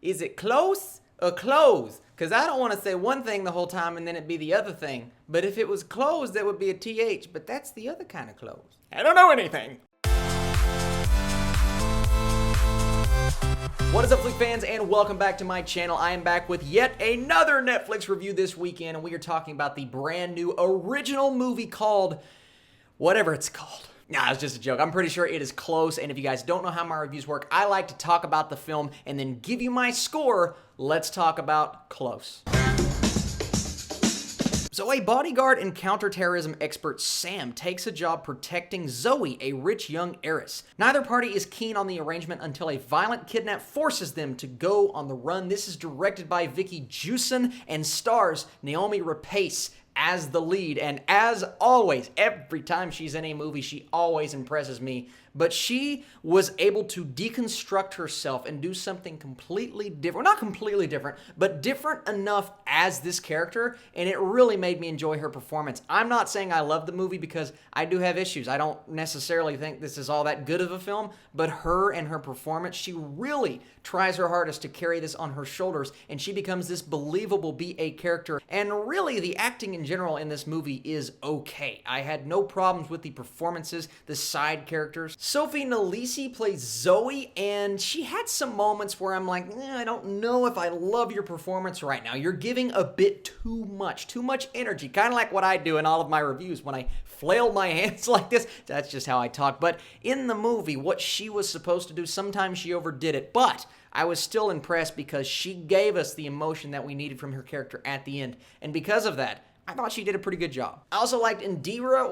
Is it close or close? Because I don't want to say one thing the whole time and then it be the other thing. But if it was closed, that would be a TH, but that's the other kind of close. I don't know anything. What is up, Flick fans, and welcome back to my channel. I am back with yet another Netflix review this weekend, and we are talking about the brand new original movie called whatever it's called. Nah, it's just a joke. I'm pretty sure it is close, and if you guys don't know how my reviews work, I like to talk about the film and then give you my score. Let's talk about Close. So a bodyguard and counterterrorism expert, Sam, takes a job protecting Zoe, a rich young heiress. Neither party is keen on the arrangement until a violent kidnap forces them to go on the run. This is directed by Vicky Jewson and stars Naomi Rapace as the lead. And as always, every time she's in a movie, she always impresses me. But she was able to deconstruct herself and do something completely different. Well, not completely different, but different enough as this character, and it really made me enjoy her performance. I'm not saying I love the movie because I do have issues. I don't necessarily think this is all that good of a film, but her and her performance, she really tries her hardest to carry this on her shoulders, and she becomes this believable BA character. And really, the acting in general in this movie is okay. I had no problems with the performances, the side characters. Sophie Nalisi plays Zoe, and she had some moments where I'm like, I don't know if I love your performance right now. You're giving a bit too much energy, kind of like what I do in all of my reviews when I flail my hands like this. That's just how I talk. But in the movie, what she was supposed to do, sometimes she overdid it, but I was still impressed because she gave us the emotion that we needed from her character at the end, and because of that, I thought she did a pretty good job. I also liked Indira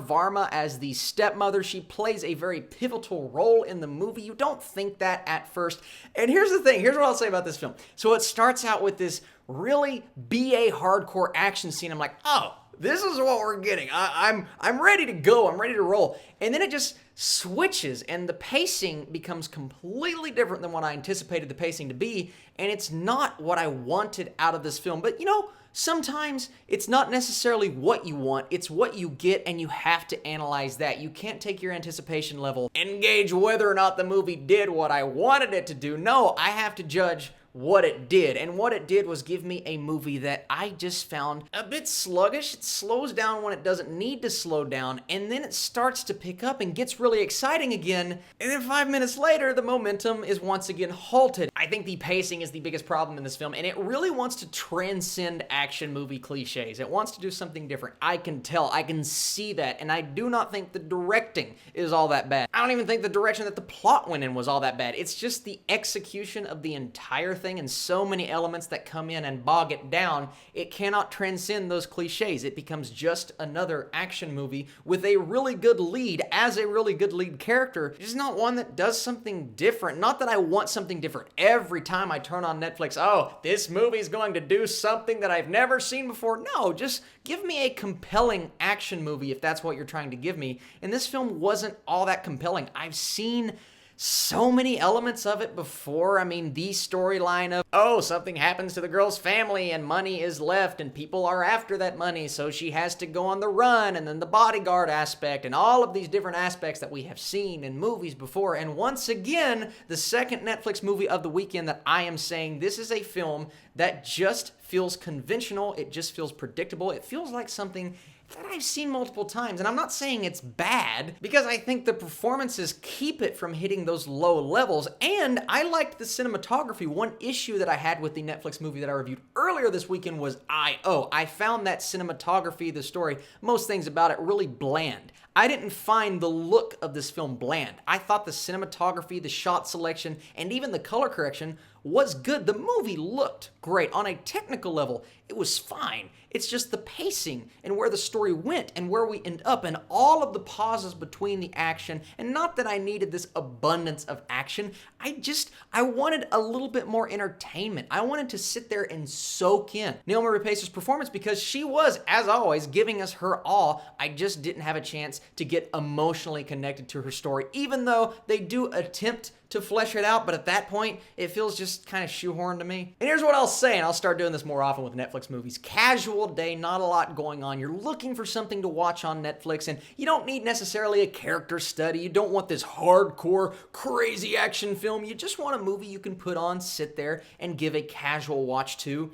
Varma as the stepmother. She plays a very pivotal role in the movie. You don't think that at first. And here's the thing. Here's what I'll say about this film. So it starts out with this really BA hardcore action scene. I'm like, oh, this is what we're getting. I'm ready to go. I'm ready to roll. And then it just switches, and the pacing becomes completely different than what I anticipated the pacing to be, and it's not what I wanted out of this film. But you know, sometimes it's not necessarily what you want, it's what you get, and you have to analyze that. You can't take your anticipation level and gauge whether or not the movie did what I wanted it to do. No, I have to judge what it did, and what it did was give me a movie that I just found a bit sluggish. It slows down when it doesn't need to slow down, and then it starts to pick up and gets really exciting again, and then 5 minutes later, the momentum is once again halted. I think the pacing is the biggest problem in this film, and it really wants to transcend action movie cliches. It wants to do something different. I can tell, I can see that, and I do not think the directing is all that bad. I don't even think the direction that the plot went in was all that bad. It's just the execution of the entire thing and so many elements that come in and bog it down. It cannot transcend those cliches. It becomes just another action movie with a really good lead as a really good lead character. It's not one that does something different. Not that I want something different every time I turn on Netflix. Oh, this movie's going to do something that I've never seen before. No, just give me a compelling action movie if that's what you're trying to give me. And this film wasn't all that compelling. I've seen so many elements of it before. I mean, the storyline of, oh, something happens to the girl's family and money is left and people are after that money, so she has to go on the run, and then the bodyguard aspect and all of these different aspects that we have seen in movies before. And once again, the second Netflix movie of the weekend that I am saying this is a film that just feels conventional. It just feels predictable. It feels like something that I've seen multiple times, and I'm not saying it's bad, because I think the performances keep it from hitting those low levels, and I liked the cinematography. One issue that I had with the Netflix movie that I reviewed earlier this weekend was I.O. I found that cinematography, the story, most things about it really bland. I didn't find the look of this film bland. I thought the cinematography, the shot selection, and even the color correction was good. The movie looked great. On a technical level, it was fine. It's just the pacing and where the story went and where we end up and all of the pauses between the action. And not that I needed this abundance of action. I wanted a little bit more entertainment. I wanted to sit there and soak in Naomi Rapace's performance because she was, as always, giving us her all. I just didn't have a chance to get emotionally connected to her story, even though they do attempt to flesh it out, but at that point, it feels just kind of shoehorned to me. And here's what I'll say, and I'll start doing this more often with Netflix movies. Casual day, not a lot going on. You're looking for something to watch on Netflix, and you don't need necessarily a character study. You don't want this hardcore, crazy action film. You just want a movie you can put on, sit there, and give a casual watch to.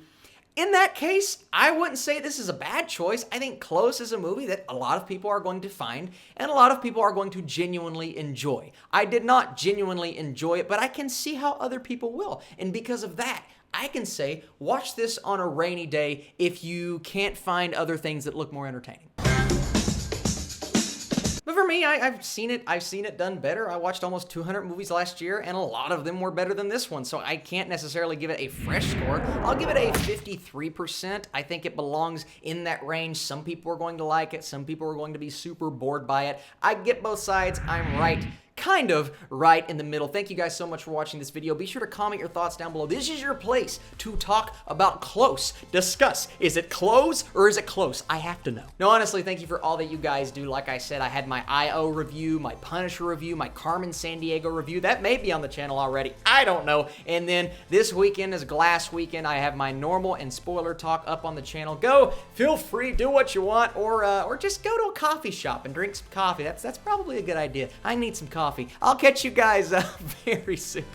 In that case, I wouldn't say this is a bad choice. I think Close is a movie that a lot of people are going to find and a lot of people are going to genuinely enjoy. I did not genuinely enjoy it, but I can see how other people will. And because of that, I can say watch this on a rainy day if you can't find other things that look more entertaining. But for me, I've seen it done better. I watched almost 200 movies last year, and a lot of them were better than this one, so I can't necessarily give it a fresh score. I'll give it a 53%. I think it belongs in that range. Some people are going to like it. Some people are going to be super bored by it. I get both sides. I'm kind of right in the middle. Thank you guys so much for watching this video. Be sure to comment your thoughts down below. This is your place to talk about Close. Discuss, is it Close or is it Close? I have to know. No, honestly, thank you for all that you guys do. Like I said, I had my I.O. review, my Punisher review, my Carmen Sandiego review. That may be on the channel already. I don't know. And then this weekend is Glass Weekend. I have my normal and spoiler talk up on the channel. Go, feel free, do what you want, or just go to a coffee shop and drink some coffee. That's probably a good idea. I need some coffee. I'll catch you guys very soon.